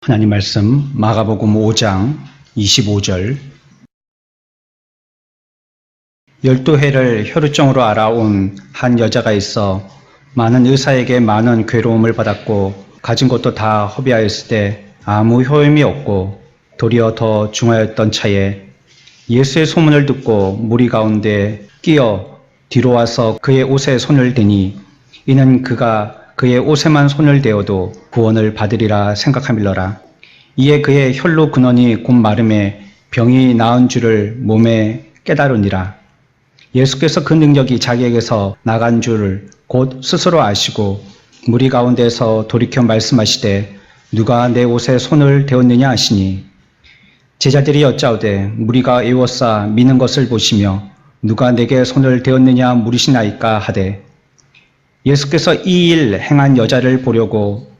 하나님 말씀 마가복음 5장 25절. 12해를 혈루증으로 알아온 한 여자가 있어 많은 의사에게 많은 괴로움을 받았고 가진 것도 다 허비하였을 때 아무 효험이 없고 도리어 더 중하였던 차에 예수의 소문을 듣고 무리 가운데 끼어 뒤로 와서 그의 옷에 손을 대니 이는 그가 그의 옷에만 손을 대어도 구원을 받으리라 생각함일러라. 이에 그의 혈루 근원이 곧 마름에 병이 나은 줄을 몸에 깨달으니라. 예수께서 그 능력이 자기에게서 나간 줄을 곧 스스로 아시고 무리 가운데서 돌이켜 말씀하시되 누가 내 옷에 손을 대었느냐 하시니 제자들이 여짜오되 무리가 애워싸 미는 것을 보시며 누가 내게 손을 대었느냐 물으시나이까 하되 예수께서 이 일 행한 여자를 보려고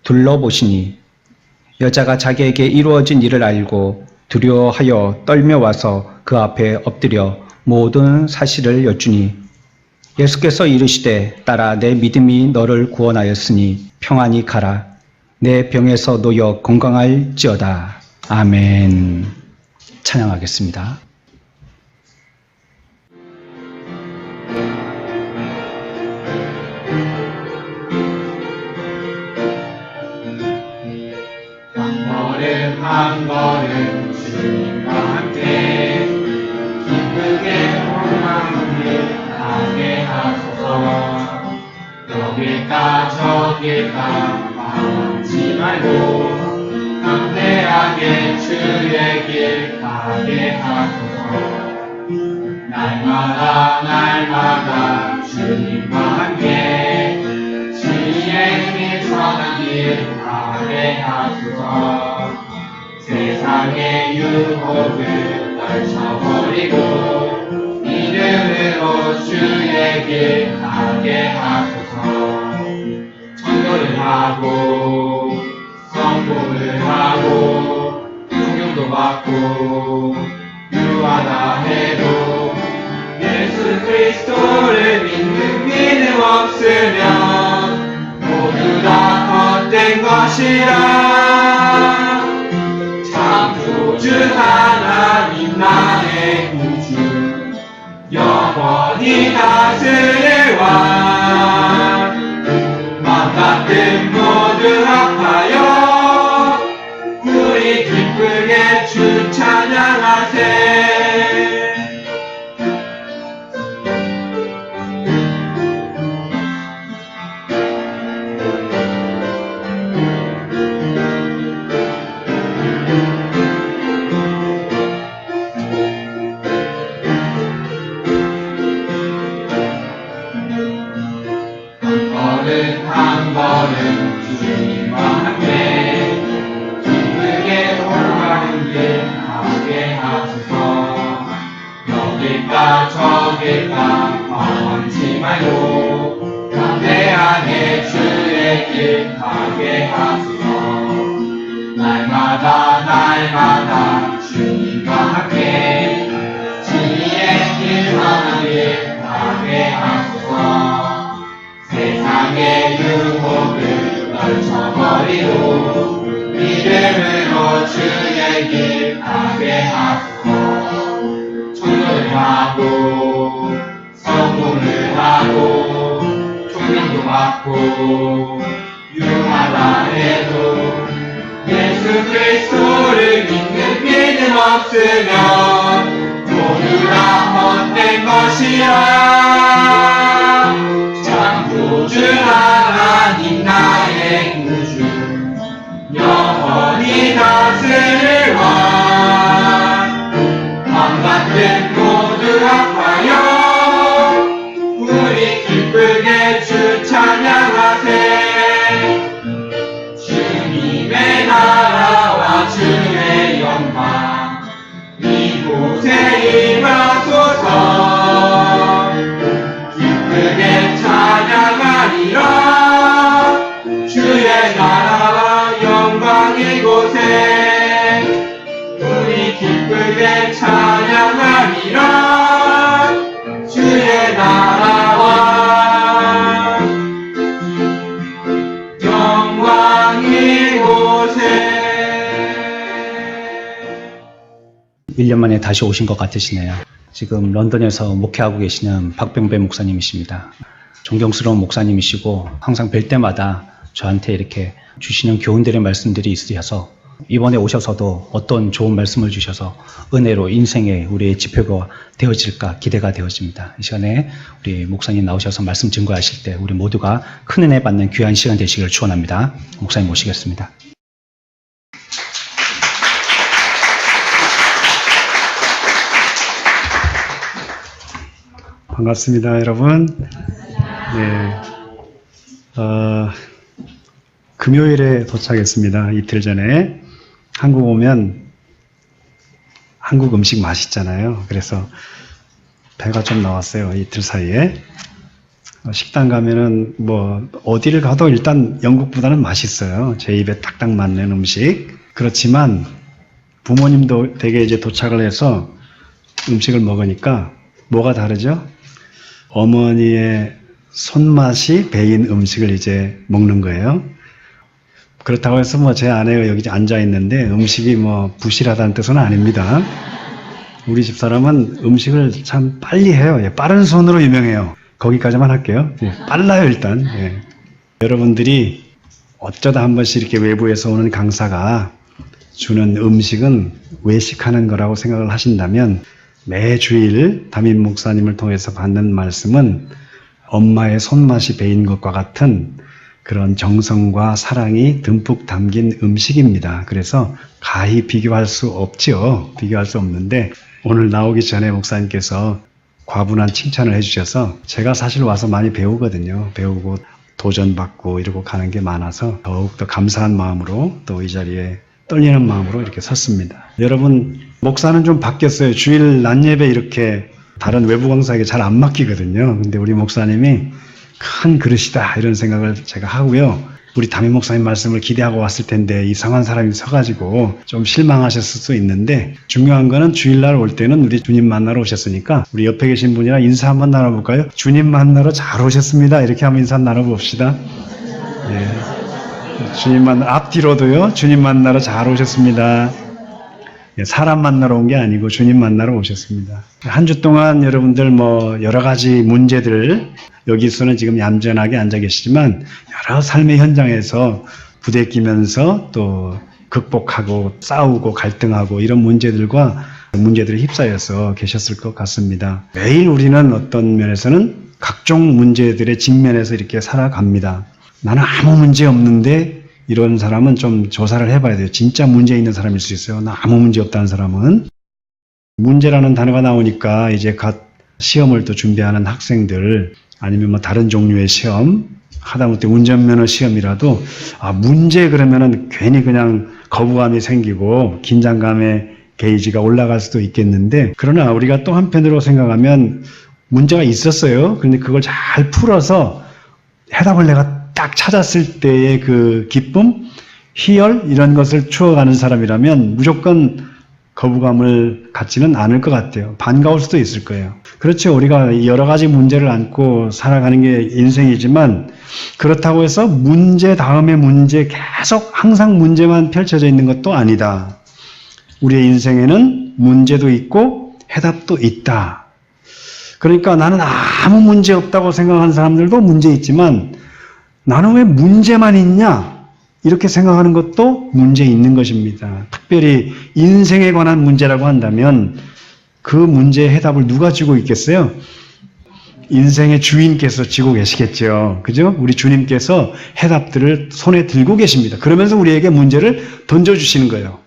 둘러보시니 여자가 자기에게 이루어진 일을 알고 두려워하여 떨며 와서 그 앞에 엎드려 모든 사실을 여쭈니 예수께서 이르시되 딸아 내 믿음이 너를 구원하였으니 평안히 가라. 내 병에서 놓여 건강할지어다. 아멘. 찬양하겠습니다. 한 걸음 주님과 함께 기쁘게 소망을 가게 하소서. 여길까 저길까 망하지 말고 담대하게 주의 길 가게 하소서. 날마다 주님과 함께 주의 길 선한 길 가게 하소서. 세상의 유혹을 떨쳐버리고 믿음으로 주의 길 가게 하소서. 전도를 하고 성공을 하고 존경도 받고 유하다 해도 예수 그리스도를 믿는 믿음 없으면 모두 다 헛된 것이라. 주 하나님 나의 구주 영원히 다스릴 왕 맘같은 모두 합하여 우리 기쁘게 주 찬양하세. 한 걸음 주님과 함께 기쁘게 돌아가는 길 가게 하소서. 여길까 저길까 망하지 말고 담대하게 주의 길 가게 하소서. 날마다 주님과 함께 지혜의 길 선한 길 가게 하소서. 세상의 유혹을 떨쳐버리고 믿음으로 주의 길 가게 하소서. 전도를 하고 성공을 하고 존경도 받고 유하다 해도 예수 그리스도를 믿는 믿음 없으면 모두 다 헛된 것이라. 주 하나님 나의 구주 영원히 다스릴 왕 맘같은 모두 합하여 우리 기쁘게 주 찬양하세. 주님의 나라와 주의 영광 이곳에 임하소서. 기쁘게 찬양하리라. 주의 나라와 영광 이곳에 우리 기쁘게 찬양하리라. 주의 나라와 영광 이곳에 1년 만에 다시 오신 것 같으시네요. 지금 런던에서 목회하고 계시는 박병배 목사님이십니다. 존경스러운 목사님이시고 항상 뵐 때마다 저한테 이렇게 주시는 교훈들의 말씀들이 있으셔서 이번에 오셔서도 어떤 좋은 말씀을 주셔서 은혜로 인생의 우리의 지표가 되어질까 기대가 되어집니다. 이 시간에 우리 목사님 나오셔서 말씀 증거하실 때 우리 모두가 큰 은혜 받는 귀한 시간 되시기를 축원합니다. 목사님 모시겠습니다. 반갑습니다, 여러분. 네, 금요일에 도착했습니다. 이틀 전에. 한국 오면 한국 음식 맛있잖아요. 그래서 배가 좀 나왔어요, 이틀 사이에. 식당 가면은 뭐 어디를 가도 일단 영국보다는 맛있어요. 제 입에 딱딱 맞는 음식. 그렇지만 부모님도 되게 이제 도착을 해서 음식을 먹으니까 뭐가 다르죠? 어머니의 손맛이 배인 음식을 이제 먹는 거예요. 그렇다고 해서 뭐 제 아내가 여기 앉아 있는데 음식이 뭐 부실하다는 뜻은 아닙니다. 우리 집사람은 음식을 참 빨리 해요. 예, 빠른 손으로 유명해요. 거기까지만 할게요. 예, 빨라요, 일단. 예. 여러분들이 어쩌다 한 번씩 이렇게 외부에서 오는 강사가 주는 음식은 외식하는 거라고 생각을 하신다면 매주일 담임 목사님을 통해서 받는 말씀은 엄마의 손맛이 배인 것과 같은 그런 정성과 사랑이 듬뿍 담긴 음식입니다. 그래서 가히 비교할 수 없지요. 비교할 수 없는데 오늘 나오기 전에 목사님께서 과분한 칭찬을 해주셔서 제가 사실 와서 많이 배우거든요. 배우고 도전받고 이러고 가는 게 많아서 더욱더 감사한 마음으로 또 이 자리에 떨리는 마음으로 이렇게 섰습니다. 여러분, 목사는 좀 바뀌었어요. 주일 낮 예배 이렇게 다른 외부 강사에게 잘 안 맡기거든요. 근데 우리 목사님이 큰 그릇이다 이런 생각을 제가 하고요. 우리 담임 목사님 말씀을 기대하고 왔을 텐데 이상한 사람이 서가지고 좀 실망하셨을 수 있는데 중요한 거는 주일날 올 때는 우리 주님 만나러 오셨으니까 우리 옆에 계신 분이랑 인사 한번 나눠볼까요? 주님 만나러 잘 오셨습니다. 이렇게 한번 인사 나눠봅시다. 예. 주님 만나 앞뒤로도요. 주님 만나러 잘 오셨습니다. 사람 만나러 온 게 아니고 주님 만나러 오셨습니다. 한 주 동안 여러분들 뭐 여러 가지 문제들 여기서는 지금 얌전하게 앉아 계시지만 여러 삶의 현장에서 부대끼면서 또 극복하고 싸우고 갈등하고 이런 문제들에 휩싸여서 계셨을 것 같습니다. 매일 우리는 어떤 면에서는 각종 문제들의 직면에서 이렇게 살아갑니다. 나는 아무 문제 없는데 이런 사람은 좀 조사를 해봐야 돼요. 진짜 문제 있는 사람일 수 있어요. 나 아무 문제 없다는 사람은. 문제라는 단어가 나오니까 이제 갓 시험을 또 준비하는 학생들 아니면 뭐 다른 종류의 시험 하다못해 운전면허 시험이라도 문제 그러면은 괜히 그냥 거부감이 생기고 긴장감의 게이지가 올라갈 수도 있겠는데 그러나 우리가 또 한편으로 생각하면 문제가 있었어요. 그런데 그걸 잘 풀어서 해답을 내가 딱 찾았을 때의 그 기쁨, 희열 이런 것을 추억하는 사람이라면 무조건 거부감을 갖지는 않을 것 같아요. 반가울 수도 있을 거예요. 그렇죠. 우리가 여러 가지 문제를 안고 살아가는 게 인생이지만 그렇다고 해서 문제 다음에 문제 계속 항상 문제만 펼쳐져 있는 것도 아니다. 우리의 인생에는 문제도 있고 해답도 있다. 그러니까 나는 아무 문제 없다고 생각하는 사람들도 문제 있지만 나는 왜 문제만 있냐? 이렇게 생각하는 것도 문제 있는 것입니다. 특별히 인생에 관한 문제라고 한다면 그 문제의 해답을 누가 쥐고 있겠어요? 인생의 주인께서 쥐고 계시겠죠. 그죠? 우리 주님께서 해답들을 손에 들고 계십니다. 그러면서 우리에게 문제를 던져주시는 거예요.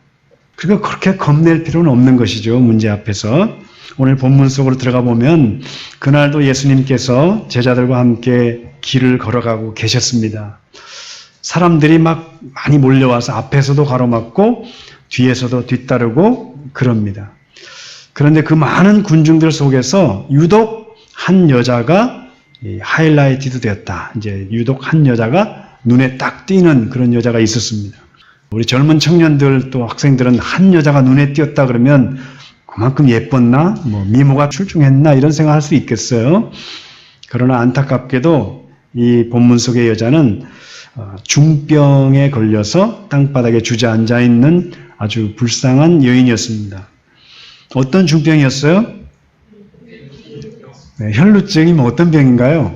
그러니까 그렇게 겁낼 필요는 없는 것이죠. 문제 앞에서. 오늘 본문 속으로 들어가 보면 그날도 예수님께서 제자들과 함께 길을 걸어가고 계셨습니다. 사람들이 막 많이 몰려와서 앞에서도 가로막고 뒤에서도 뒤따르고 그럽니다. 그런데 그 많은 군중들 속에서 유독 한 여자가 하이라이트도 되었다. 이제 유독 한 여자가 눈에 딱 띄는 그런 여자가 있었습니다. 우리 젊은 청년들 또 학생들은 한 여자가 눈에 띄었다 그러면 그만큼 예뻤나? 뭐 미모가 출중했나? 이런 생각할 수 있겠어요. 그러나 안타깝게도 이 본문 속의 여자는 중병에 걸려서 땅바닥에 주저앉아 있는 아주 불쌍한 여인이었습니다. 어떤 중병이었어요? 네, 혈루증이면 어떤 병인가요?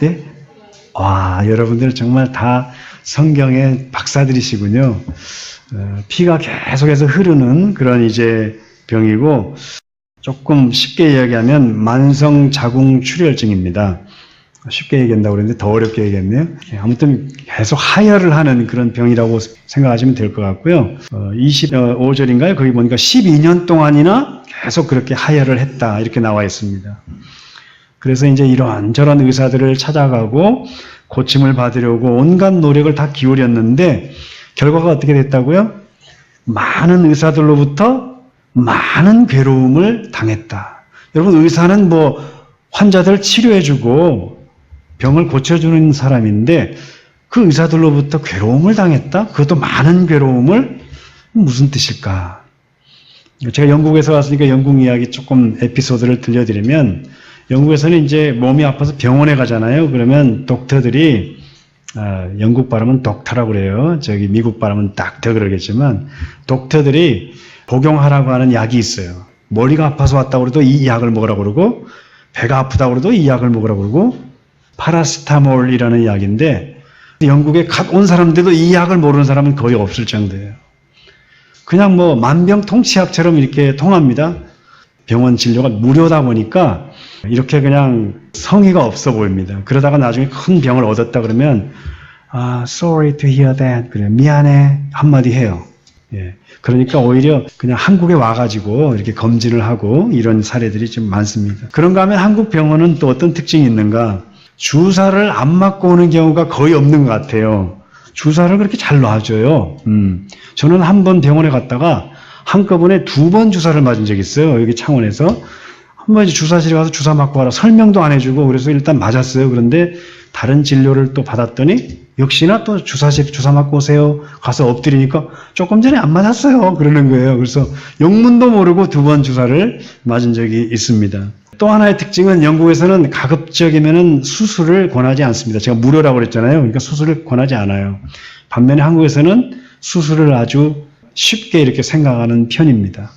네? 와, 여러분들 정말 다 성경의 박사들이시군요. 피가 계속해서 흐르는 그런 이제 병이고, 조금 쉽게 이야기하면 만성 자궁 출혈증입니다. 쉽게 얘기한다고 그랬는데 더 어렵게 얘기했네요. 아무튼 계속 하혈을 하는 그런 병이라고 생각하시면 될 것 같고요. 25절인가요? 거기 보니까 12년 동안이나 계속 그렇게 하혈을 했다 이렇게 나와 있습니다. 그래서 이제 이런저런 의사들을 찾아가고 고침을 받으려고 온갖 노력을 다 기울였는데 결과가 어떻게 됐다고요? 많은 의사들로부터 많은 괴로움을 당했다. 여러분, 의사는 뭐 환자들 치료해주고 병을 고쳐주는 사람인데 그 의사들로부터 괴로움을 당했다? 그것도 많은 괴로움을? 무슨 뜻일까? 제가 영국에서 왔으니까 영국 이야기 조금 에피소드를 들려드리면, 영국에서는 이제 몸이 아파서 병원에 가잖아요. 그러면 독터들이, 영국 발음은 독터라고 그래요. 저기 미국 발음은 닥터 그러겠지만, 독터들이 복용하라고 하는 약이 있어요. 머리가 아파서 왔다고 그래도 이 약을 먹으라고 그러고, 배가 아프다고 그래도 이 약을 먹으라고 그러고, 파라시타몰이라는 약인데, 영국에 갓 온 사람들도 이 약을 모르는 사람은 거의 없을 정도예요. 그냥 뭐 만병통치약처럼 이렇게 통합니다. 병원 진료가 무료다 보니까 이렇게 그냥 성의가 없어 보입니다. 그러다가 나중에 큰 병을 얻었다 그러면 sorry to hear that. 그래, 미안해 한마디 해요. 예. 그러니까 오히려 그냥 한국에 와가지고 이렇게 검진을 하고 이런 사례들이 좀 많습니다. 그런가 하면 한국 병원은 또 어떤 특징이 있는가? 주사를 안 맞고 오는 경우가 거의 없는 것 같아요. 주사를 그렇게 잘 놔줘요. 저는 한 번 병원에 갔다가 한꺼번에 2번 주사를 맞은 적이 있어요. 여기 창원에서. 한 번 이제 주사실에 가서 주사 맞고 와라. 설명도 안 해주고 그래서 일단 맞았어요. 그런데 다른 진료를 또 받았더니 역시나 또 주사실 주사 맞고 오세요. 가서 엎드리니까 조금 전에 안 맞았어요. 그러는 거예요. 그래서 영문도 모르고 2번 주사를 맞은 적이 있습니다. 또 하나의 특징은 영국에서는 가급적이면은 수술을 권하지 않습니다. 제가 무료라고 그랬잖아요. 그러니까 수술을 권하지 않아요. 반면에 한국에서는 수술을 아주 쉽게 이렇게 생각하는 편입니다.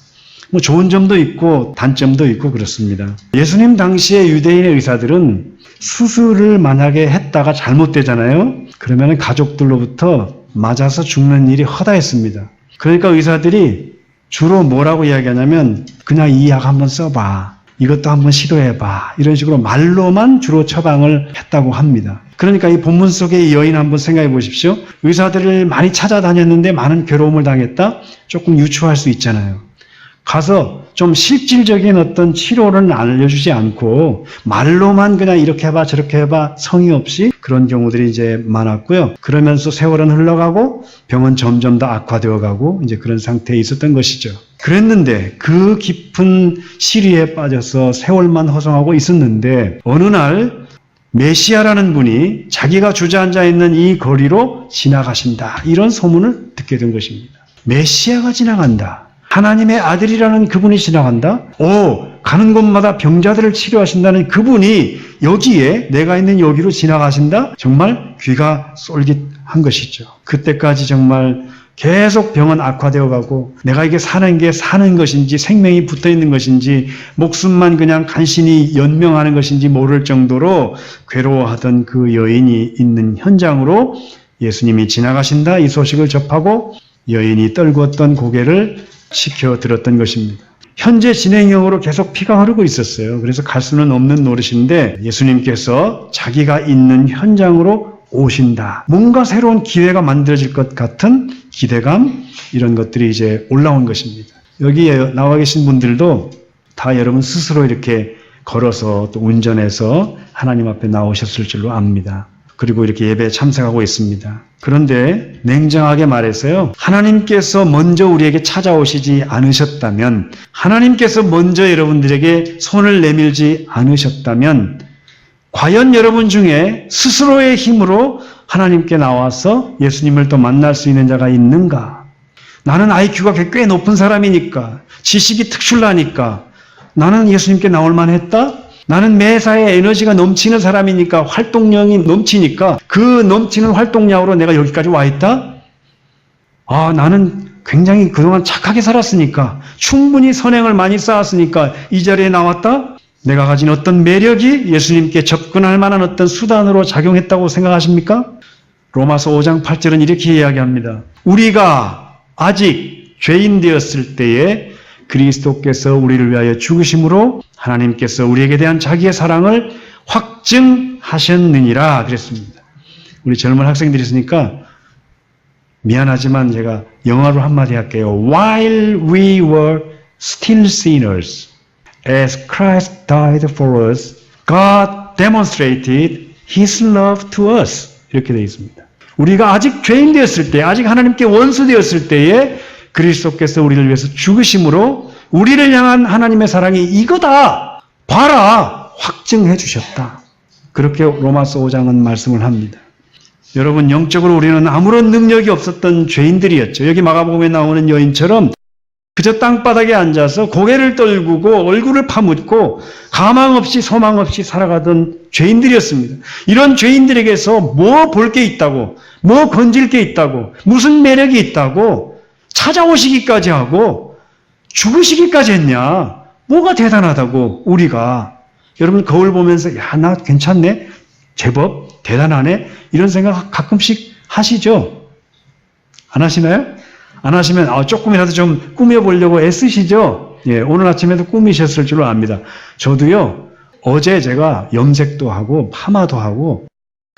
뭐 좋은 점도 있고 단점도 있고 그렇습니다. 예수님 당시의 유대인의 의사들은 수술을 만약에 했다가 잘못되잖아요. 그러면 가족들로부터 맞아서 죽는 일이 허다했습니다. 그러니까 의사들이 주로 뭐라고 이야기하냐면 그냥 이 약 한번 써봐. 이것도 한번 시도해봐. 이런 식으로 말로만 주로 처방을 했다고 합니다. 그러니까 이 본문 속의 이 여인 한번 생각해 보십시오. 의사들을 많이 찾아다녔는데 많은 괴로움을 당했다? 조금 유추할 수 있잖아요. 가서 좀 실질적인 어떤 치료를 알려주지 않고 말로만 그냥 이렇게 해봐 저렇게 해봐 성의 없이 그런 경우들이 이제 많았고요. 그러면서 세월은 흘러가고 병은 점점 더 악화되어 가고 이제 그런 상태에 있었던 것이죠. 그랬는데 그 깊은 시리에 빠져서 세월만 허송하고 있었는데 어느 날 메시아라는 분이 자기가 주저앉아 있는 이 거리로 지나가신다. 이런 소문을 듣게 된 것입니다. 메시아가 지나간다. 하나님의 아들이라는 그분이 지나간다? 가는 곳마다 병자들을 치료하신다는 그분이 여기에 내가 있는 여기로 지나가신다? 정말 귀가 쏠깃한 것이죠. 그때까지 정말 계속 병은 악화되어 가고 내가 이게 사는 게 사는 것인지 생명이 붙어 있는 것인지 목숨만 그냥 간신히 연명하는 것인지 모를 정도로 괴로워하던 그 여인이 있는 현장으로 예수님이 지나가신다 이 소식을 접하고 여인이 떨구었던 고개를 시켜 들었던 것입니다. 현재 진행형으로 계속 피가 흐르고 있었어요. 그래서 갈 수는 없는 노릇인데 예수님께서 자기가 있는 현장으로 오신다. 뭔가 새로운 기회가 만들어질 것 같은 기대감 이런 것들이 이제 올라온 것입니다. 여기에 나와 계신 분들도 다 여러분 스스로 이렇게 걸어서 또 운전해서 하나님 앞에 나오셨을 줄로 압니다. 그리고 이렇게 예배에 참석하고 있습니다. 그런데 냉정하게 말해서요. 하나님께서 먼저 우리에게 찾아오시지 않으셨다면 하나님께서 먼저 여러분들에게 손을 내밀지 않으셨다면 과연 여러분 중에 스스로의 힘으로 하나님께 나와서 예수님을 또 만날 수 있는 자가 있는가? 나는 IQ가 꽤 높은 사람이니까 지식이 특출나니까 나는 예수님께 나올 만했다? 나는 매사에 에너지가 넘치는 사람이니까 활동량이 넘치니까 그 넘치는 활동량으로 내가 여기까지 와 있다? 나는 굉장히 그동안 착하게 살았으니까, 충분히 선행을 많이 쌓았으니까 이 자리에 나왔다? 내가 가진 어떤 매력이 예수님께 접근할 만한 어떤 수단으로 작용했다고 생각하십니까? 로마서 5장 8절은 이렇게 이야기합니다. 우리가 아직 죄인 되었을 때에 그리스도께서 우리를 위하여 죽으심으로 하나님께서 우리에게 대한 자기의 사랑을 확증하셨느니라 그랬습니다. 우리 젊은 학생들이 있으니까 미안하지만 제가 영어로 한마디 할게요. While we were still sinners, as Christ died for us, God demonstrated His love to us. 이렇게 되어 있습니다. 우리가 아직 죄인 되었을 때, 아직 하나님께 원수 되었을 때에 그리스도께서 우리를 위해서 죽으심으로 우리를 향한 하나님의 사랑이 이거다. 봐라. 확증해 주셨다. 그렇게 로마서 5장은 말씀을 합니다. 여러분, 영적으로 우리는 아무런 능력이 없었던 죄인들이었죠. 여기 마가복음에 나오는 여인처럼 그저 땅바닥에 앉아서 고개를 떨구고 얼굴을 파묻고 가망 없이 소망 없이 살아가던 죄인들이었습니다. 이런 죄인들에게서 뭐 볼 게 있다고, 뭐 건질 게 있다고, 무슨 매력이 있다고 찾아오시기까지 하고 죽으시기까지 했냐? 뭐가 대단하다고 우리가. 여러분 거울 보면서 야, 나 괜찮네? 제법 대단하네? 이런 생각 가끔씩 하시죠? 안 하시나요? 안 하시면 조금이라도 좀 꾸며보려고 애쓰시죠? 예, 오늘 아침에도 꾸미셨을 줄로 압니다. 저도요, 어제 제가 염색도 하고 파마도 하고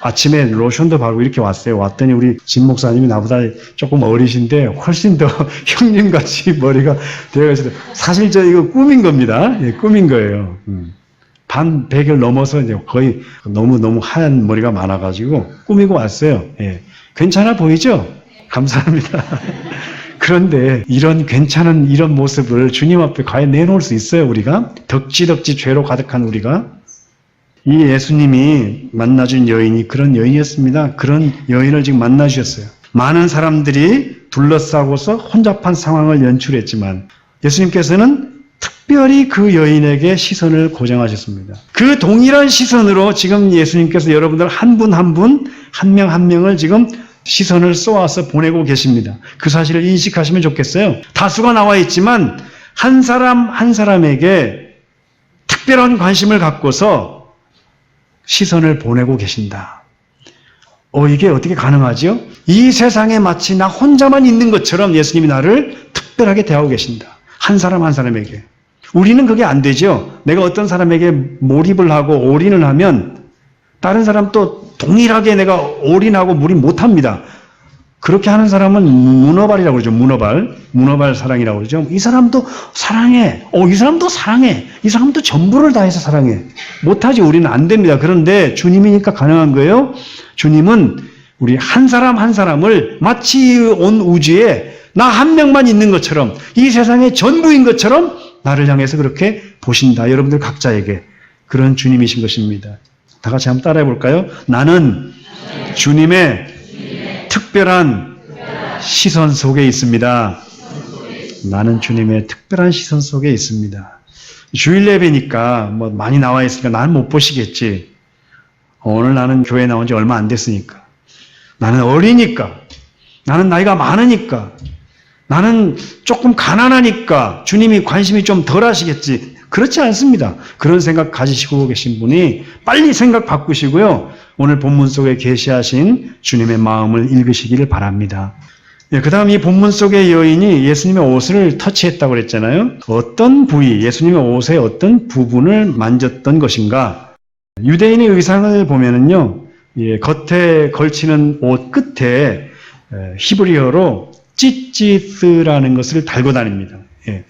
아침에 로션도 바르고 이렇게 왔어요. 왔더니 우리 진 목사님이 나보다 조금 어리신데 훨씬 더 형님같이 머리가 되어가지고 사실 저 이거 꾸민 겁니다. 예, 꾸민 거예요. 반 100을 넘어서 이제 거의 너무 하얀 머리가 많아가지고 꾸미고 왔어요. 예. 괜찮아 보이죠? 감사합니다. 그런데 이런 괜찮은 이런 모습을 주님 앞에 과연 내놓을 수 있어요, 우리가? 덕지덕지 죄로 가득한 우리가? 이 예수님이 만나준 여인이 그런 여인이었습니다. 그런 여인을 지금 만나주셨어요. 많은 사람들이 둘러싸고서 혼잡한 상황을 연출했지만 예수님께서는 특별히 그 여인에게 시선을 고정하셨습니다. 그 동일한 시선으로 지금 예수님께서 여러분들 한 분 한 분, 한 명 한 명을 지금 시선을 쏘아서 보내고 계십니다. 그 사실을 인식하시면 좋겠어요. 다수가 나와 있지만 한 사람 한 사람에게 특별한 관심을 갖고서 시선을 보내고 계신다. 이게 어떻게 가능하죠? 이 세상에 마치 나 혼자만 있는 것처럼 예수님이 나를 특별하게 대하고 계신다. 한 사람 한 사람에게. 우리는 그게 안 되죠. 내가 어떤 사람에게 몰입을 하고 올인을 하면 다른 사람 또 동일하게 내가 올인하고 몰입 못합니다. 그렇게 하는 사람은 문어발이라고 그러죠. 문어발 사랑이라고 그러죠. 이 사람도 사랑해. 이 사람도 사랑해. 이 사람도 전부를 다해서 사랑해. 못하지. 우리는 안 됩니다. 그런데 주님이니까 가능한 거예요. 주님은 우리 한 사람 한 사람을 마치 온 우주에 나 한 명만 있는 것처럼 이 세상의 전부인 것처럼 나를 향해서 그렇게 보신다. 여러분들 각자에게. 그런 주님이신 것입니다. 다 같이 한번 따라해 볼까요? 나는 주님의 특별한 시선 속에 있습니다. 나는 주님의 특별한 시선 속에 있습니다. 주일 예배니까 뭐 많이 나와 있으니까 나는 못 보시겠지. 오늘 나는 교회 나온 지 얼마 안 됐으니까. 나는 어리니까. 나는 나이가 많으니까. 나는 조금 가난하니까 주님이 관심이 좀 덜 하시겠지. 그렇지 않습니다. 그런 생각 가지시고 계신 분이 빨리 생각 바꾸시고요. 오늘 본문 속에 계시하신 주님의 마음을 읽으시기를 바랍니다. 예, 그 다음 이 본문 속의 여인이 예수님의 옷을 터치했다고 그랬잖아요. 어떤 부위, 예수님의 옷의 어떤 부분을 만졌던 것인가. 유대인의 의상을 보면은요, 예, 겉에 걸치는 옷 끝에 히브리어로 찌찌스라는 것을 달고 다닙니다. 예.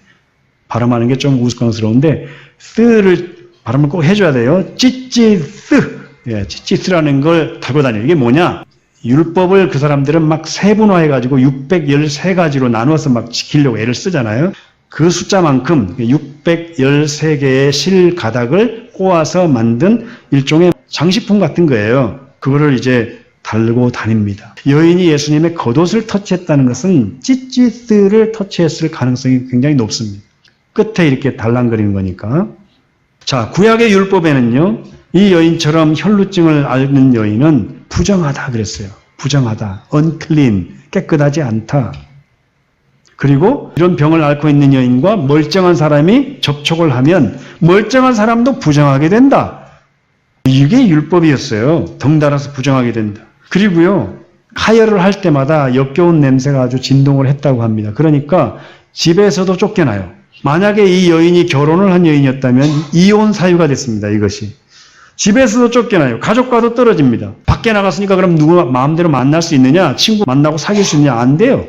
발음하는 게 좀 우스꽝스러운데 스를 발음을 꼭 해줘야 돼요. 찌찌스, 예, 찌찌스라는 걸 달고 다녀요. 이게 뭐냐? 율법을 그 사람들은 막 세분화해가지고 613가지로 나누어서 막 지키려고 애를 쓰잖아요. 그 숫자만큼 613개의 실 가닥을 꼬아서 만든 일종의 장식품 같은 거예요. 그거를 이제 달고 다닙니다. 여인이 예수님의 겉옷을 터치했다는 것은 찌찌스를 터치했을 가능성이 굉장히 높습니다. 끝에 이렇게 달랑거리는 거니까. 자, 구약의 율법에는요, 이 여인처럼 혈루증을 앓는 여인은 부정하다 그랬어요. 부정하다. unclean. 깨끗하지 않다. 그리고 이런 병을 앓고 있는 여인과 멀쩡한 사람이 접촉을 하면 멀쩡한 사람도 부정하게 된다. 이게 율법이었어요. 덩달아서 부정하게 된다. 그리고요, 하혈을 할 때마다 역겨운 냄새가 아주 진동을 했다고 합니다. 그러니까 집에서도 쫓겨나요. 만약에 이 여인이 결혼을 한 여인이었다면 이혼 사유가 됐습니다. 이것이. 집에서도 쫓겨나요. 가족과도 떨어집니다. 밖에 나갔으니까 그럼 누구 마음대로 만날 수 있느냐? 친구 만나고 사귈 수 있느냐? 안 돼요.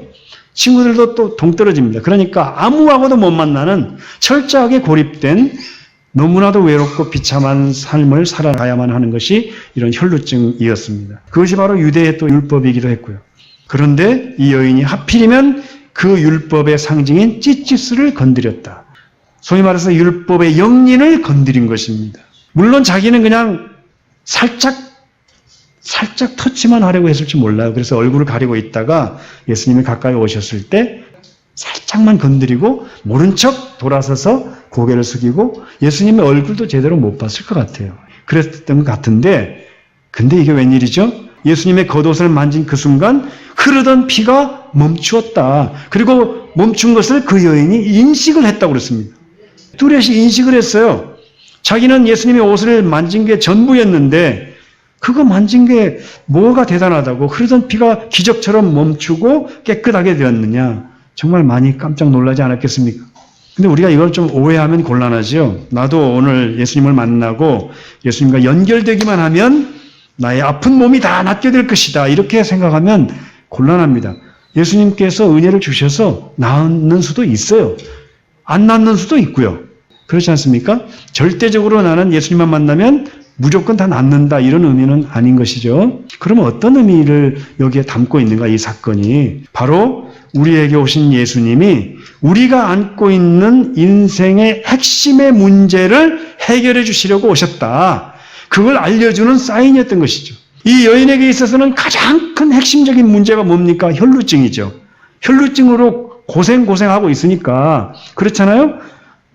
친구들도 또 동떨어집니다. 그러니까 아무하고도 못 만나는 철저하게 고립된 너무나도 외롭고 비참한 삶을 살아가야만 하는 것이 이런 혈루증이었습니다. 그것이 바로 유대의 또 율법이기도 했고요. 그런데 이 여인이 하필이면 그 율법의 상징인 찌찌스를 건드렸다. 소위 말해서 율법의 영린을 건드린 것입니다. 물론 자기는 그냥 살짝 터치만 하려고 했을지 몰라요. 그래서 얼굴을 가리고 있다가 예수님이 가까이 오셨을 때 살짝만 건드리고 모른 척 돌아서서 고개를 숙이고 예수님의 얼굴도 제대로 못 봤을 것 같아요. 그랬던 것 같은데, 근데 이게 웬일이죠? 예수님의 겉옷을 만진 그 순간 흐르던 피가 멈추었다. 그리고 멈춘 것을 그 여인이 인식을 했다고 그랬습니다. 뚜렛이 인식을 했어요. 자기는 예수님의 옷을 만진 게 전부였는데 그거 만진 게 뭐가 대단하다고 흐르던 피가 기적처럼 멈추고 깨끗하게 되었느냐. 정말 많이 깜짝 놀라지 않았겠습니까? 근데 우리가 이걸 좀 오해하면 곤란하지요. 나도 오늘 예수님을 만나고 예수님과 연결되기만 하면 나의 아픈 몸이 다 낫게 될 것이다. 이렇게 생각하면 곤란합니다. 예수님께서 은혜를 주셔서 낫는 수도 있어요. 안 낫는 수도 있고요. 그렇지 않습니까? 절대적으로 나는 예수님만 만나면 무조건 다 낫는다, 이런 의미는 아닌 것이죠. 그러면 어떤 의미를 여기에 담고 있는가, 이 사건이? 바로 우리에게 오신 예수님이 우리가 안고 있는 인생의 핵심의 문제를 해결해 주시려고 오셨다. 그걸 알려주는 사인이었던 것이죠. 이 여인에게 있어서는 가장 큰 핵심적인 문제가 뭡니까? 혈루증이죠. 혈루증으로 고생하고 있으니까. 그렇잖아요?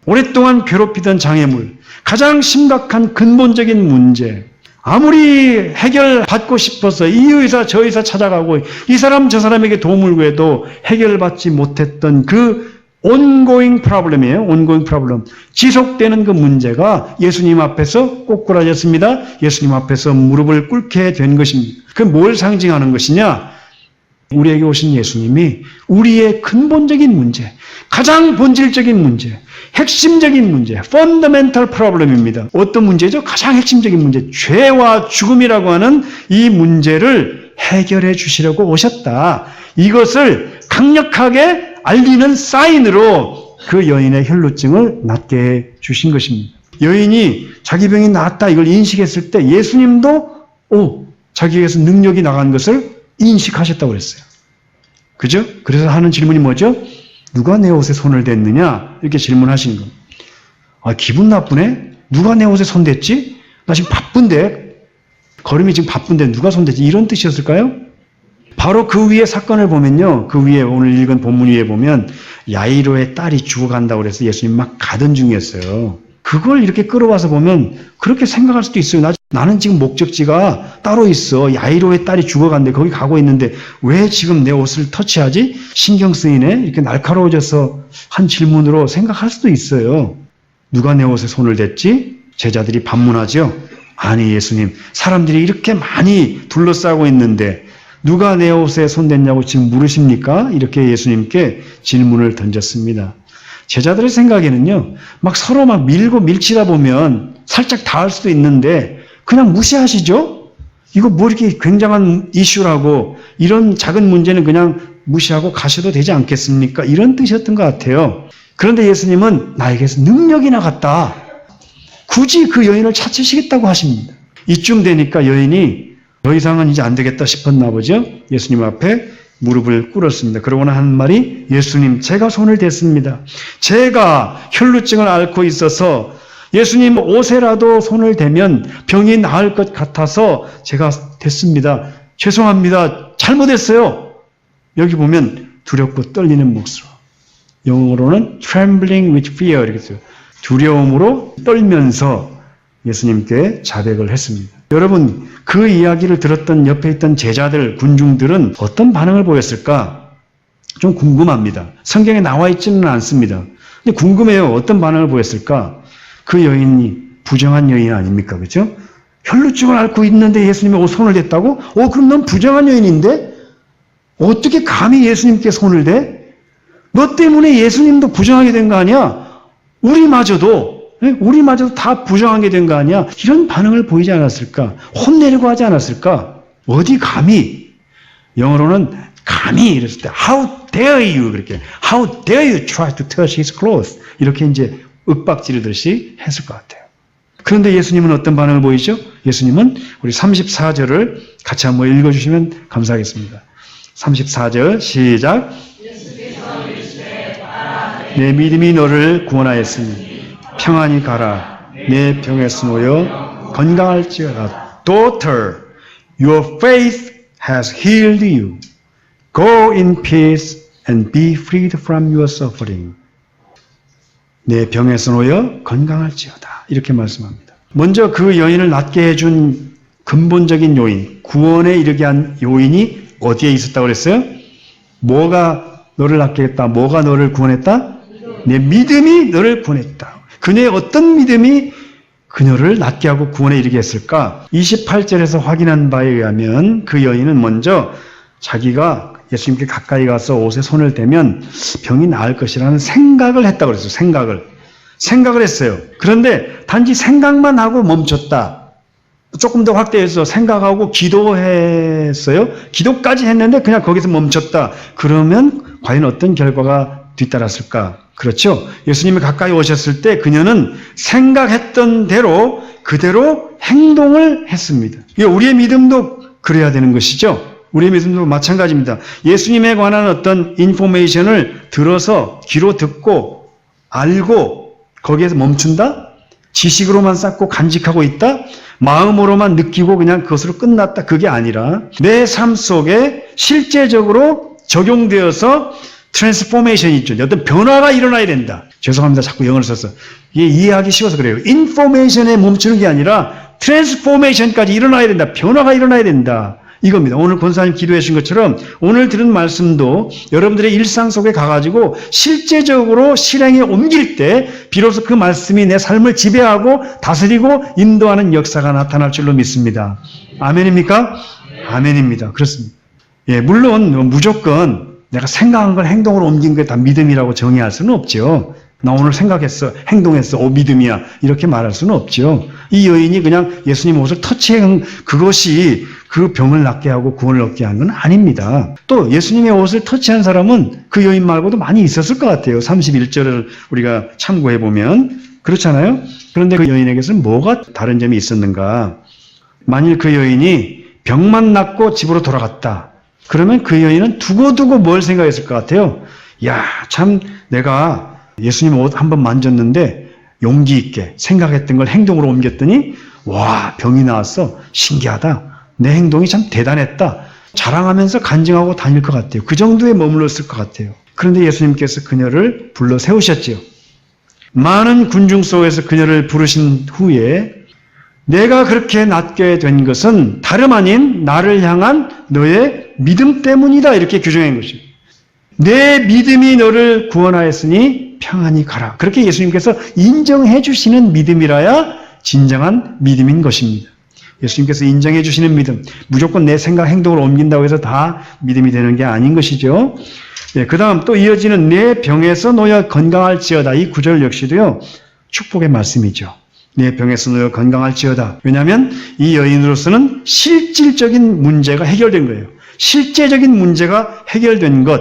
오랫동안 괴롭히던 장애물, 가장 심각한 근본적인 문제, 아무리 해결받고 싶어서 이 의사 저 의사 찾아가고 이 사람 저 사람에게 도움을 구해도 해결받지 못했던 그 ongoing problem이에요. ongoing problem. 지속되는 그 문제가 예수님 앞에서 꼬꾸라졌습니다. 예수님 앞에서 무릎을 꿇게 된 것입니다. 그 뭘 상징하는 것이냐? 우리에게 오신 예수님이 우리의 근본적인 문제, 가장 본질적인 문제, 핵심적인 문제, fundamental problem입니다. 어떤 문제죠? 가장 핵심적인 문제, 죄와 죽음이라고 하는 이 문제를 해결해 주시려고 오셨다. 이것을 강력하게 알리는 사인으로 그 여인의 혈루증을 낫게 해 주신 것입니다. 여인이 자기 병이 낫다 이걸 인식했을 때 예수님도 자기에게서 능력이 나간 것을 인식하셨다고 그랬어요. 그죠? 그래서 하는 질문이 뭐죠? 누가 내 옷에 손을 댔느냐? 이렇게 질문하시는 겁니다. 기분 나쁘네? 누가 내 옷에 손 댔지? 나 지금 바쁜데? 걸음이 지금 바쁜데 누가 손 댔지? 이런 뜻이었을까요? 바로 그 위에 사건을 보면요. 그 위에 오늘 읽은 본문 위에 보면 야이로의 딸이 죽어간다고 그래서 예수님 막 가던 중이었어요. 그걸 이렇게 끌어와서 보면 그렇게 생각할 수도 있어요. 나는 지금 목적지가 따로 있어. 야이로의 딸이 죽어간대. 거기 가고 있는데 왜 지금 내 옷을 터치하지? 신경 쓰이네. 이렇게 날카로워져서 한 질문으로 생각할 수도 있어요. 누가 내 옷에 손을 댔지? 제자들이 반문하죠. 아니 예수님, 사람들이 이렇게 많이 둘러싸고 있는데 누가 내 옷에 손 댔냐고 지금 물으십니까? 이렇게 예수님께 질문을 던졌습니다. 제자들의 생각에는요, 막 서로 막 밀고 밀치다 보면 살짝 닿을 수도 있는데 그냥 무시하시죠? 이거 뭐 이렇게 굉장한 이슈라고 이런 작은 문제는 그냥 무시하고 가셔도 되지 않겠습니까? 이런 뜻이었던 것 같아요. 그런데 예수님은 나에게서 능력이 나갔다. 굳이 그 여인을 찾으시겠다고 하십니다. 이쯤 되니까 여인이 더 이상은 이제 안 되겠다 싶었나 보죠? 예수님 앞에 무릎을 꿇었습니다. 그러고는 한 말이 예수님, 제가 손을 댔습니다. 제가 혈루증을 앓고 있어서 예수님 옷에라도 손을 대면 병이 나을 것 같아서 제가 댔습니다. 죄송합니다. 잘못했어요. 여기 보면 두렵고 떨리는 목소리. 영어로는 trembling with fear 이렇게 써요. 두려움으로 떨면서 예수님께 자백을 했습니다. 여러분, 그 이야기를 들었던 옆에 있던 제자들, 군중들은 어떤 반응을 보였을까? 좀 궁금합니다. 성경에 나와 있지는 않습니다. 근데 궁금해요. 어떤 반응을 보였을까? 그 여인이 부정한 여인 아닙니까? 그렇죠? 혈루증을 앓고 있는데 예수님이 손을 댔다고? 그럼 넌 부정한 여인인데? 어떻게 감히 예수님께 손을 대? 너 때문에 예수님도 부정하게 된 거 아니야? 우리마저도 다 부정하게 된 거 아니야? 이런 반응을 보이지 않았을까? 혼내려고 하지 않았을까? 어디 감히? 영어로는 감히 이랬을 때 How dare you? 그렇게 How dare you try to touch his clothes? 이렇게 이제 윽박지르듯이 했을 것 같아요. 그런데 예수님은 어떤 반응을 보이죠? 예수님은 우리 34절을 같이 한번 읽어주시면 감사하겠습니다. 34절 시작. 내 믿음이 너를 구원하였으니 평안히 가라. 내 병에서 놓여 건강할지어다. Daughter, your faith has healed you. Go in peace and be freed from your suffering. 내 병에서 놓여 건강할지어다. 이렇게 말씀합니다. 먼저 그 여인을 낫게 해준 근본적인 요인, 구원에 이르게 한 요인이 어디에 있었다고 그랬어요? 뭐가 너를 낫게 했다? 뭐가 너를 구원했다? 내 믿음이 너를 구원했다. 그녀의 어떤 믿음이 그녀를 낫게 하고 구원에 이르게 했을까? 28절에서 확인한 바에 의하면 그 여인은 먼저 자기가 예수님께 가까이 가서 옷에 손을 대면 병이 나을 것이라는 생각을 했다고 그랬어요. 생각을 했어요. 그런데 단지 생각만 하고 멈췄다. 조금 더 확대해서 생각하고 기도했어요. 기도까지 했는데 그냥 거기서 멈췄다. 그러면 과연 어떤 결과가 뒤따랐을까? 그렇죠. 예수님이 가까이 오셨을 때 그녀는 생각했던 대로 그대로 행동을 했습니다. 우리의 믿음도 그래야 되는 것이죠. 우리의 믿음도 마찬가지입니다. 예수님에 관한 어떤 인포메이션을 들어서 귀로 듣고 알고 거기에서 멈춘다? 지식으로만 쌓고 간직하고 있다? 마음으로만 느끼고 그냥 그것으로 끝났다? 그게 아니라 내 삶 속에 실제적으로 적용되어서 트랜스포메이션이 있죠. 어떤 변화가 일어나야 된다. 죄송합니다. 자꾸 영어를 써서. 이게 이해하기 쉬워서 그래요. 인포메이션에 멈추는 게 아니라 트랜스포메이션까지 일어나야 된다. 변화가 일어나야 된다. 이겁니다. 오늘 권사님 기도해 주신 것처럼 오늘 들은 말씀도 여러분들의 일상 속에 가가지고 실제적으로 실행에 옮길 때 비로소 그 말씀이 내 삶을 지배하고 다스리고 인도하는 역사가 나타날 줄로 믿습니다. 아멘입니까? 아멘입니다. 그렇습니다. 물론 무조건 내가 생각한 걸 행동으로 옮긴 게 다 믿음이라고 정의할 수는 없죠. 나 오늘 생각했어, 행동했어, 믿음이야 이렇게 말할 수는 없죠. 이 여인이 그냥 예수님 옷을 터치한 그것이 그 병을 낫게 하고 구원을 얻게 한 건 아닙니다. 또 예수님의 옷을 터치한 사람은 그 여인 말고도 많이 있었을 것 같아요. 31절을 우리가 참고해 보면 그렇잖아요. 그런데 그 여인에게서는 뭐가 다른 점이 있었는가? 만일 그 여인이 병만 낫고 집으로 돌아갔다. 그러면 그 여인은 두고두고 뭘 생각했을 것 같아요? 야, 참 내가 예수님 옷 한번 만졌는데 용기 있게 생각했던 걸 행동으로 옮겼더니 와, 병이 나왔어. 신기하다. 내 행동이 참 대단했다. 자랑하면서 간증하고 다닐 것 같아요. 그 정도에 머물렀을 것 같아요. 그런데 예수님께서 그녀를 불러 세우셨지요. 많은 군중 속에서 그녀를 부르신 후에 내가 그렇게 낫게 된 것은 다름 아닌 나를 향한 너의 믿음 때문이다. 이렇게 규정한 것이죠. 내 믿음이 너를 구원하였으니 평안히 가라. 그렇게 예수님께서 인정해 주시는 믿음이라야 진정한 믿음인 것입니다. 예수님께서 인정해 주시는 믿음, 무조건 내 생각, 행동을 옮긴다고 해서 다 믿음이 되는 게 아닌 것이죠. 그 다음 또 이어지는 내 병에서 놓여 건강할지어다. 이 구절 역시도요, 축복의 말씀이죠. 내 병에서 놓여 건강할지어다. 왜냐하면 이 여인으로서는 실질적인 문제가 해결된 거예요. 실제적인 문제가 해결된 것.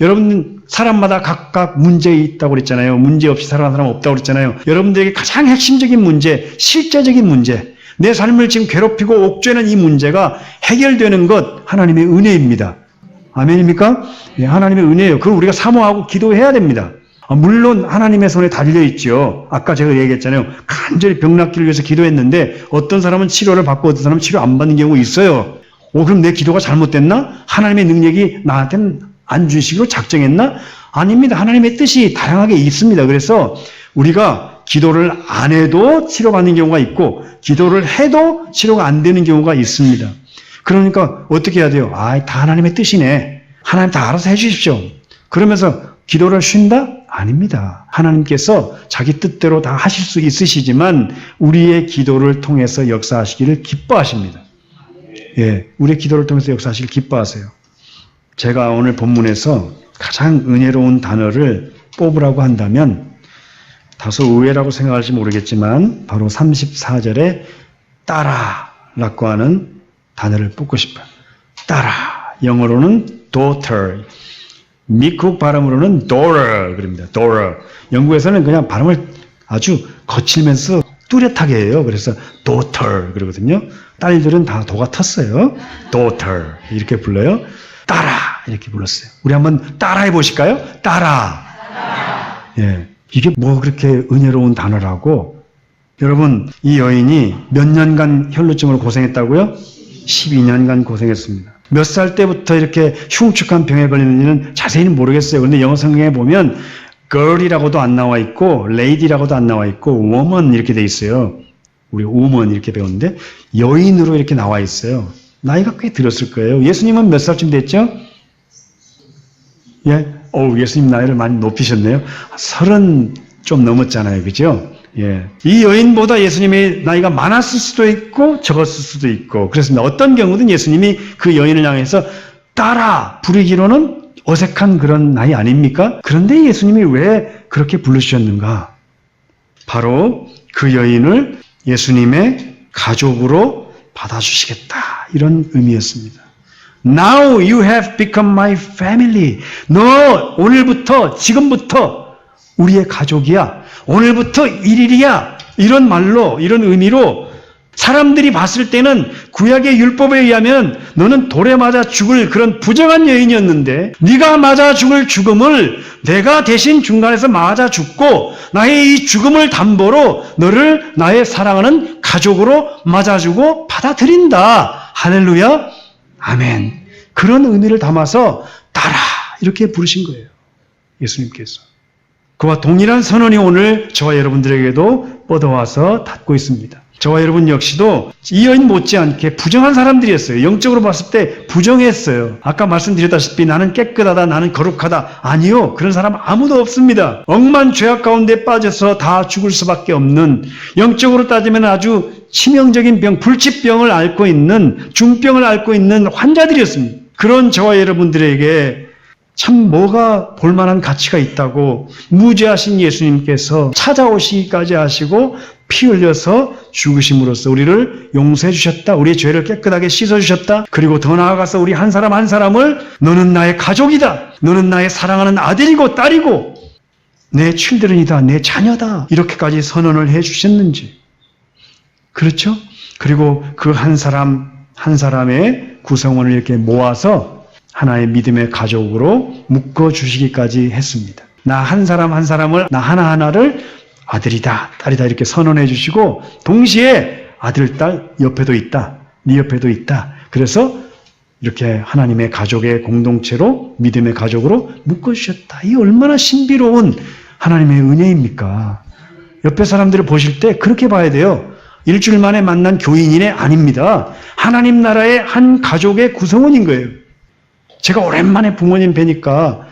여러분 사람마다 각각 문제 있다고 그랬잖아요. 문제 없이 살아가는 사람 없다고 그랬잖아요. 여러분들에게 가장 핵심적인 문제, 실제적인 문제, 내 삶을 지금 괴롭히고 옥죄는 이 문제가 해결되는 것 하나님의 은혜입니다. 아멘입니까? 네, 하나님의 은혜예요. 그걸 우리가 사모하고 기도해야 됩니다. 물론 하나님의 손에 달려있죠. 아까 제가 얘기했잖아요. 간절히 병 낫기를 위해서 기도했는데 어떤 사람은 치료를 받고 어떤 사람은 치료 안 받는 경우가 있어요. 그럼 내 기도가 잘못됐나? 하나님의 능력이 나한테는 안 주시기로 작정했나? 아닙니다. 하나님의 뜻이 다양하게 있습니다. 그래서 우리가 기도를 안 해도 치료받는 경우가 있고 기도를 해도 치료가 안 되는 경우가 있습니다. 그러니까 어떻게 해야 돼요? 다 하나님의 뜻이네. 하나님 다 알아서 해 주십시오. 그러면서 기도를 쉰다? 아닙니다. 하나님께서 자기 뜻대로 다 하실 수 있으시지만 우리의 기도를 통해서 역사하시기를 기뻐하십니다. 예, 우리의 기도를 통해서 역사하시기를 기뻐하세요. 제가 오늘 본문에서 가장 은혜로운 단어를 뽑으라고 한다면 다소 의외라고 생각할지 모르겠지만 바로 34절에 따라라고 하는 단어를 뽑고 싶어요. 따라. 영어로는 daughter. 미국 발음으로는 daughter 그럽니다. daughter. 영국에서는 그냥 발음을 아주 거칠면서 뚜렷하게 해요. 그래서 daughter 그러거든요. 딸들은 다 도가 텄어요. daughter 이렇게 불러요. 따라 이렇게 불렀어요. 우리 한번 따라해 보실까요? 따라. 예, 이게 뭐 그렇게 은혜로운 단어라고. 여러분, 이 여인이 몇 년간 혈루증으로 고생했다고요? 12년간 고생했습니다. 몇 살 때부터 이렇게 흉측한 병에 걸리는지는 자세히는 모르겠어요. 그런데 영어 성경에 보면 girl이라고도 안 나와 있고 lady라고도 안 나와 있고 woman 이렇게 돼 있어요. 우리 woman 이렇게 배웠는데 여인으로 이렇게 나와 있어요. 나이가 꽤 들었을 거예요. 예수님은 몇 살쯤 됐죠? 예? 예수님 나이를 많이 높이셨네요. 30 좀 넘었잖아요. 그죠? 예. 이 여인보다 예수님의 나이가 많았을 수도 있고 적었을 수도 있고 그렇습니다. 어떤 경우든 예수님이 그 여인을 향해서 따라 부르기로는 어색한 그런 나이 아닙니까? 그런데 예수님이 왜 그렇게 부르셨는가? 바로 그 여인을 예수님의 가족으로 받아주시겠다. 이런 의미였습니다. Now you have become my family. 너 오늘부터 지금부터 우리의 가족이야. 오늘부터 일일이야. 이런 말로 이런 의미로 사람들이 봤을 때는 구약의 율법에 의하면 너는 돌에 맞아 죽을 그런 부정한 여인이었는데 네가 맞아 죽을 죽음을 내가 대신 중간에서 맞아 죽고 나의 이 죽음을 담보로 너를 나의 사랑하는 가족으로 맞아주고 받아들인다. 할렐루야. 아멘. 그런 의미를 담아서 따라 이렇게 부르신 거예요. 예수님께서. 그와 동일한 선언이 오늘 저와 여러분들에게도 뻗어와서 닿고 있습니다. 저와 여러분 역시도 이 여인 못지않게 부정한 사람들이었어요. 영적으로 봤을 때 부정했어요. 아까 말씀드렸다시피 나는 깨끗하다, 나는 거룩하다. 아니요. 그런 사람 아무도 없습니다. 억만 죄악 가운데 빠져서 다 죽을 수밖에 없는, 영적으로 따지면 아주 치명적인 병, 불치병을 앓고 있는, 중병을 앓고 있는 환자들이었습니다. 그런 저와 여러분들에게 참 뭐가 볼만한 가치가 있다고 무죄하신 예수님께서 찾아오시기까지 하시고 피 흘려서 죽으심으로써 우리를 용서해 주셨다. 우리의 죄를 깨끗하게 씻어 주셨다. 그리고 더 나아가서 우리 한 사람 한 사람을 너는 나의 가족이다. 너는 나의 사랑하는 아들이고 딸이고 내 칠드런이다. 내 자녀다. 이렇게까지 선언을 해 주셨는지. 그렇죠? 그리고 그 한 사람 한 사람의 구성원을 이렇게 모아서 하나의 믿음의 가족으로 묶어주시기까지 했습니다. 나 한 사람 한 사람을, 나 하나하나를 아들이다, 딸이다 이렇게 선언해 주시고 동시에 아들, 딸 옆에도 있다, 네 옆에도 있다. 그래서 이렇게 하나님의 가족의 공동체로 믿음의 가족으로 묶어주셨다. 이 얼마나 신비로운 하나님의 은혜입니까? 옆에 사람들을 보실 때 그렇게 봐야 돼요. 일주일 만에 만난 교인이네? 아닙니다. 하나님 나라의 한 가족의 구성원인 거예요. 제가 오랜만에 부모님 뵈니까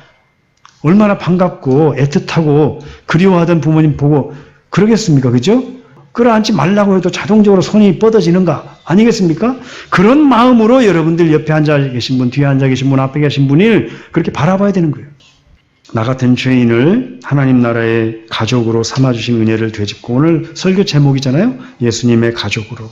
얼마나 반갑고 애틋하고 그리워하던 부모님 보고 그러겠습니까? 그죠? 끌어안지 말라고 해도 자동적으로 손이 뻗어지는가? 아니겠습니까? 그런 마음으로 여러분들 옆에 앉아 계신 분, 뒤에 앉아 계신 분, 앞에 계신 분을 그렇게 바라봐야 되는 거예요. 나 같은 죄인을 하나님 나라의 가족으로 삼아주신 은혜를 되짚고 오늘 설교 제목이잖아요. 예수님의 가족으로.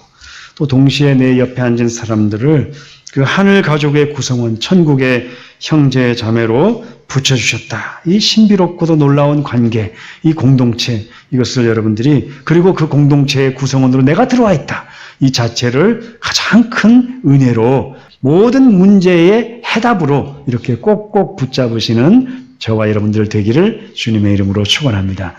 또 동시에 내 옆에 앉은 사람들을 그 하늘 가족의 구성원, 천국의 형제 자매로 붙여주셨다. 이 신비롭고도 놀라운 관계, 이 공동체, 이것을 여러분들이 그리고 그 공동체의 구성원으로 내가 들어와 있다. 이 자체를 가장 큰 은혜로 모든 문제의 해답으로 이렇게 꼭꼭 붙잡으시는 저와 여러분들 되기를 주님의 이름으로 축원합니다.